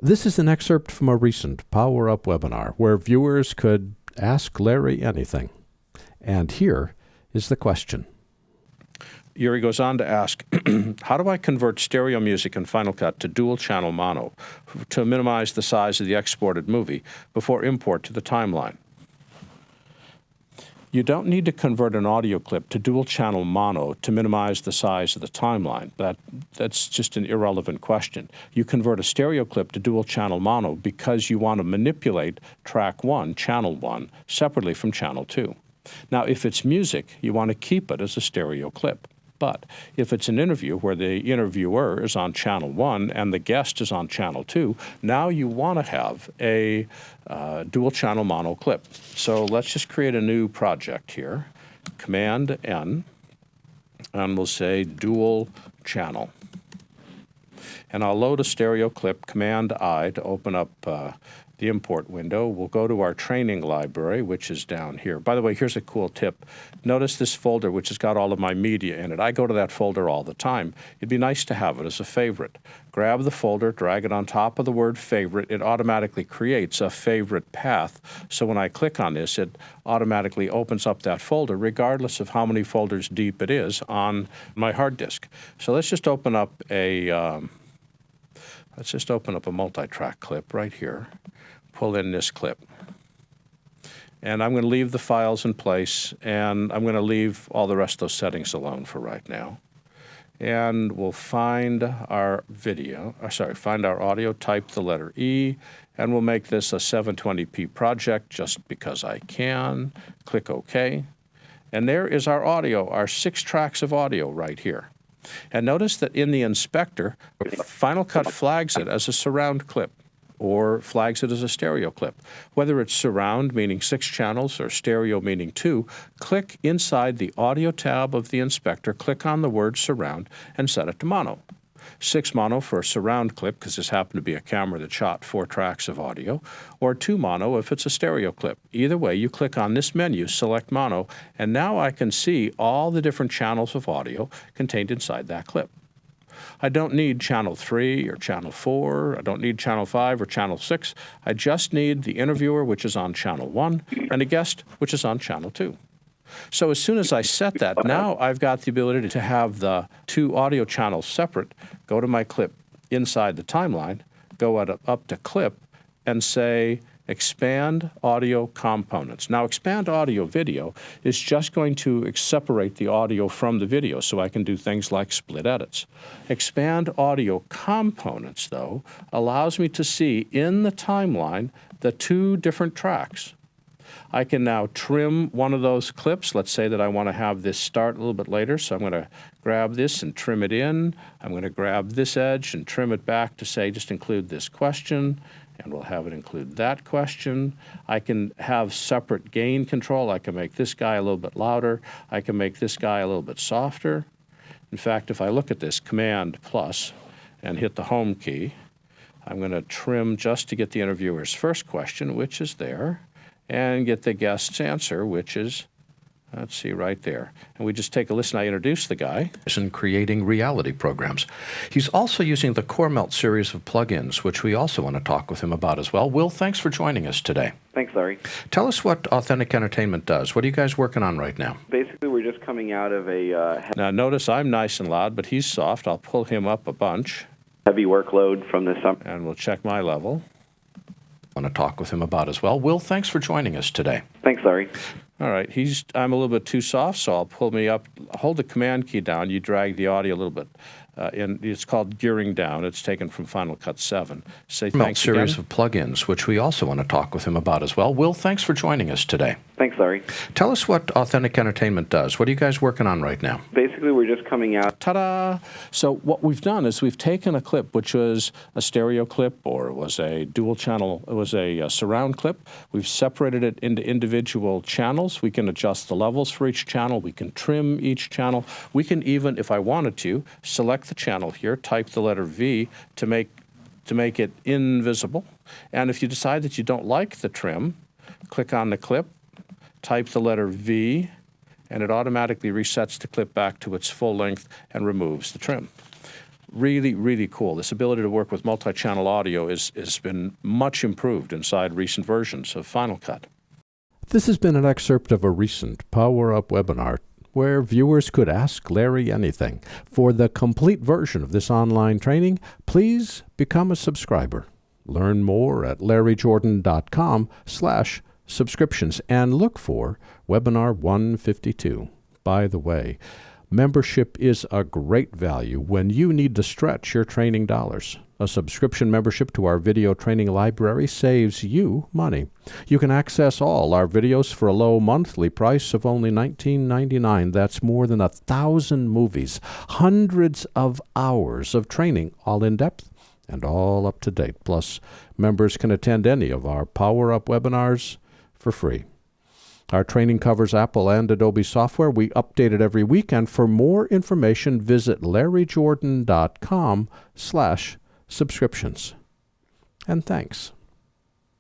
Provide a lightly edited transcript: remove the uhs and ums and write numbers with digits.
This is an excerpt from a recent Power Up webinar where viewers could ask Larry anything. And here is the question. Yuri goes on to ask, how do I convert stereo music in Final Cut to dual-channel mono to minimize the size of the exported movie before import to the timeline? You don't need to convert an audio clip to dual-channel mono to minimize the size of the timeline. That's just an irrelevant question. You convert a stereo clip to dual-channel mono because you want to manipulate track 1, channel 1, separately from channel 2. Now, if it's music, you want to keep it as a stereo clip. But if it's an interview where the interviewer is on channel 1 and the guest is on channel 2, now you want to have a dual-channel mono clip. So let's just create a new project here. Command N, and we'll say dual channel. And I'll load a stereo clip, Command I, to open up the import window. We'll go to our training library, which is down here. By the way, here's a cool tip. Notice this folder, which has got all of my media in it. I go to that folder all the time. It'd be nice to have it as a favorite. Grab the folder, drag it on top of the word favorite. It automatically creates a favorite path. So when I click on this, it automatically opens up that folder, regardless of how many folders deep it is on my hard disk. So let's just open up a multi-track clip right here. Pull in this clip. And I'm going to leave the files in place, and I'm going to leave all the rest of those settings alone for right now. And we'll find our find our audio, type the letter E, and we'll make this a 720p project just because I can. Click OK. And there is our audio, our 6 tracks of audio right here. And notice that in the inspector, Final Cut flags it as a surround clip or flags it as a stereo clip. Whether it's surround, meaning 6 channels, or stereo, meaning 2, click inside the audio tab of the inspector, click on the word surround, and set it to mono. 6 mono for a surround clip, because this happened to be a camera that shot 4 tracks of audio, or 2 mono if it's a stereo clip. Either way, you click on this menu, select mono, and now I can see all the different channels of audio contained inside that clip. I don't need channel 3 or channel 4. I don't need channel 5 or channel 6. I just need the interviewer, which is on channel 1, and a guest, which is on channel 2. So as soon as I set that, now I've got the ability to have the 2 audio channels separate, go to my clip inside the timeline, go up to clip, and say expand audio components. Now, expand audio video is just going to separate the audio from the video, so I can do things like split edits. Expand audio components, though, allows me to see in the timeline the 2 different tracks. I can now trim one of those clips. Let's say that I want to have this start a little bit later, so I'm going to grab this and trim it in. I'm going to grab this edge and trim it back to say just include this question, and we'll have it include that question. I can have separate gain control. I can make this guy a little bit louder. I can make this guy a little bit softer. In fact, if I look at this, Command plus, and hit the Home key, I'm going to trim just to get the interviewer's first question, which is there, and get the guest's answer, which is, let's see, right there. And we just take a listen. I introduce the guy. In creating reality programs. He's also using the Core Melt series of plugins, which we also want to talk with him about as well. Will, thanks for joining us today. Thanks, Larry. Tell us what Authentic Entertainment does. What are you guys working on right now? Basically, we're just coming out of a now, notice I'm nice and loud, but he's soft. I'll pull him up a bunch. Heavy workload from the summer. And we'll check my level. I want to talk with him about as well. Will, thanks for joining us today. Thanks, Larry. All right, I'm a little bit too soft, so I'll pull me up. Hold the Command key down. You drag the audio a little bit. It's called gearing down. It's taken from Final Cut 7. Say thanks again. Series of plugins, which we also want to talk with him about as well. Will, thanks for joining us today. Thanks, Larry. Tell us what Authentic Entertainment does. What are you guys working on right now? Basically, we're just coming out. Ta-da! So what we've done is we've taken a clip which was a stereo clip or was a dual channel, it was a surround clip. We've separated it into individual channels. We can adjust the levels for each channel. We can trim each channel. We can even, if I wanted to, select the channel here, type the letter V to make it invisible. And if you decide that you don't like the trim, click on the clip, type the letter V, and it automatically resets the clip back to its full length and removes the trim. really, really cool. This ability to work with multi-channel audio has been much improved inside recent versions of Final Cut. This has been an excerpt of a recent Power Up webinar where viewers could ask Larry anything. For the complete version of this online training, please become a subscriber. Learn more at larryjordan.com/subscriptions and look for Webinar 152. By the way, membership is a great value when you need to stretch your training dollars. A subscription membership to our video training library saves you money. You can access all our videos for a low monthly price of only $19.99. That's more than 1,000 movies, hundreds of hours of training, all in depth and all up to date. Plus, members can attend any of our Power Up webinars for free. Our training covers Apple and Adobe software. We update it every week, and for more information, visit larryjordan.com/subscriptions. And thanks.